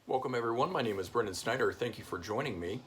Welcome everyone, my name is Brendan Snyder. Thank you for joining me.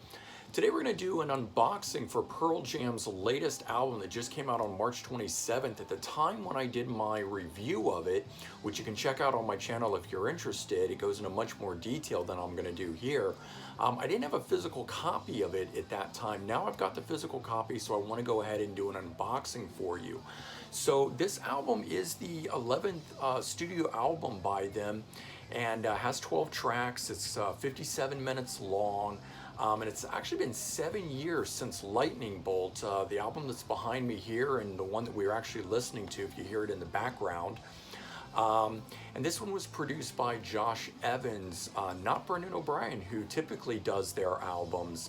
Today we're going to do an unboxing for Pearl Jam's latest album that just came out on March 27th. At the time when I did my review of it, which you can check out on my channel if you're interested, it goes into much more detail than I'm going to do here. I didn't have a physical copy of it at that time. Now I've got the physical copy, so I want to go ahead and do an unboxing for you. So this album is the 11th studio album by them, and has 12 tracks. It's 57 minutes long, and it's actually been 7 years since Lightning Bolt, the album that's behind me here and the one that we're actually listening to if you hear it in the background. And this one was produced by Josh Evans, not Brendan O'Brien, who typically does their albums,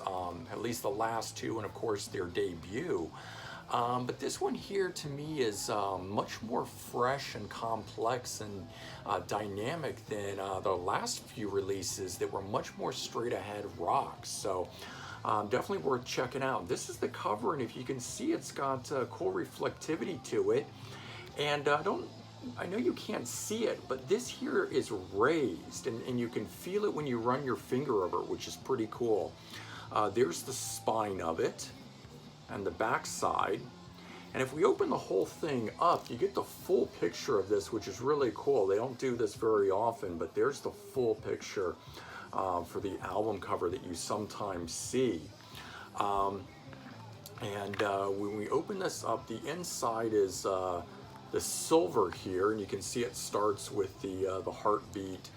at least the last two, and of course their debut. But this one here to me is much more fresh and complex and dynamic than the last few releases that were much more straight ahead rock. So definitely worth checking out. This is the cover, and if you can see, it's got cool reflectivity to it. And I know you can't see it, but this here is raised, and you can feel it when you run your finger over it, which is pretty cool. There's the spine of it and the back side. And if we open the whole thing up, you get the full picture of this, which is really cool. They don't do this very often, but there's the full picture for the album cover that you sometimes see. When we open this up, the inside is the silver here, and you can see it starts with the heartbeat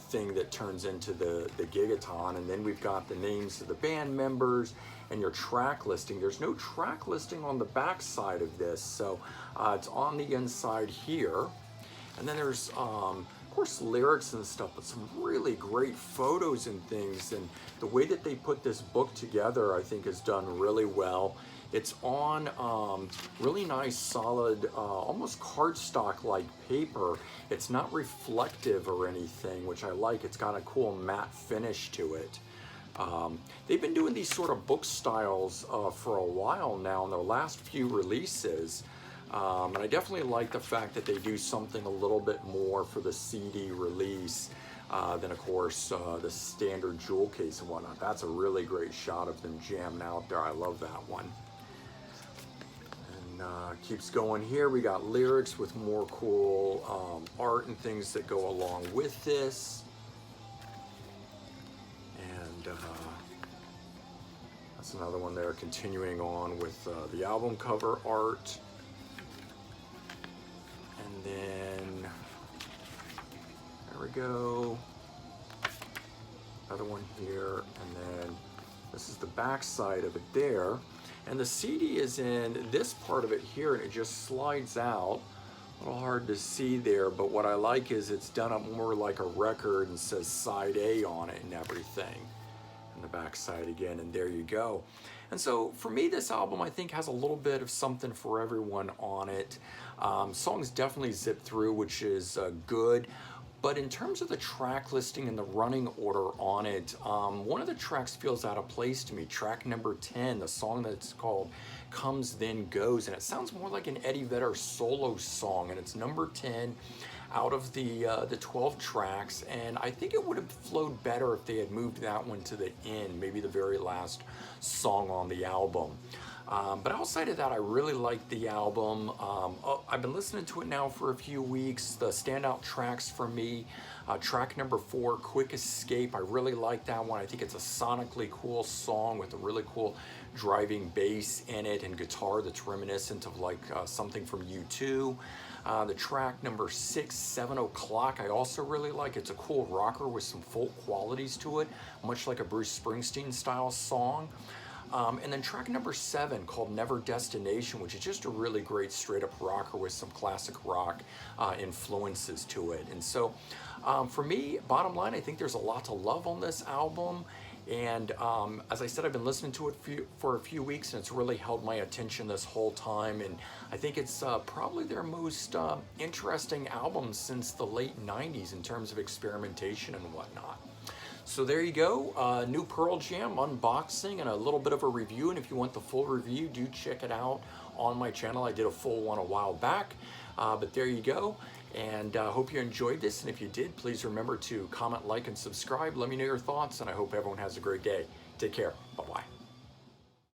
thing that turns into the Gigaton, and then we've got the names of the band members and your track listing. There's no track listing on the back side of this, so it's on the inside here. And then there's of course lyrics and stuff, but some really great photos and things, and the way that they put this book together I think is done really well. It's on really nice, solid, almost cardstock like paper. It's not reflective or anything, which I like. It's got a cool matte finish to it. They've been doing these sort of book styles for a while now in their last few releases. And I definitely like the fact that they do something a little bit more for the CD release than, of course, the standard jewel case and whatnot. That's a really great shot of them jamming out there. I love that one. Keeps going here. We got lyrics with more cool art and things that go along with this. And that's another one there, continuing on with the album cover art. And then there we go. Another one here, and then this is the back side of it there. And the CD is in this part of it here, and it just slides out. A little hard to see there, but what I like is it's done up more like a record and says side A on it and everything. And the back side again, and there you go. And so for me, this album I think has a little bit of something for everyone on it. Songs definitely zip through, which is good. But in terms of the track listing and the running order on it, one of the tracks feels out of place to me. Track number 10, the song that's called Comes Then Goes, and it sounds more like an Eddie Vedder solo song, and it's number 10 out of the 12 tracks, and I think it would have flowed better if they had moved that one to the end, maybe the very last song on the album. But outside of that, I really like the album. I've been listening to it now for a few weeks. The standout tracks for me, track number 4, Quick Escape. I really like that one. I think it's a sonically cool song with a really cool driving bass in it and guitar that's reminiscent of like something from U2. The track number 6, 7 O'Clock, I also really like. It's a cool rocker with some folk qualities to it, much like a Bruce Springsteen style song. And then track number 7 called Never Destination, which is just a really great straight up rocker with some classic rock influences to it. And so for me, bottom line, I think there's a lot to love on this album. And as I said, I've been listening to it for a few weeks, and it's really held my attention this whole time. And I think it's probably their most interesting album since the late 90s in terms of experimentation and whatnot. So there you go, new Pearl Jam unboxing and a little bit of a review. And if you want the full review, do check it out on my channel. I did a full one a while back, but there you go. And I hope you enjoyed this. And if you did, please remember to comment, like, and subscribe. Let me know your thoughts. And I hope everyone has a great day. Take care.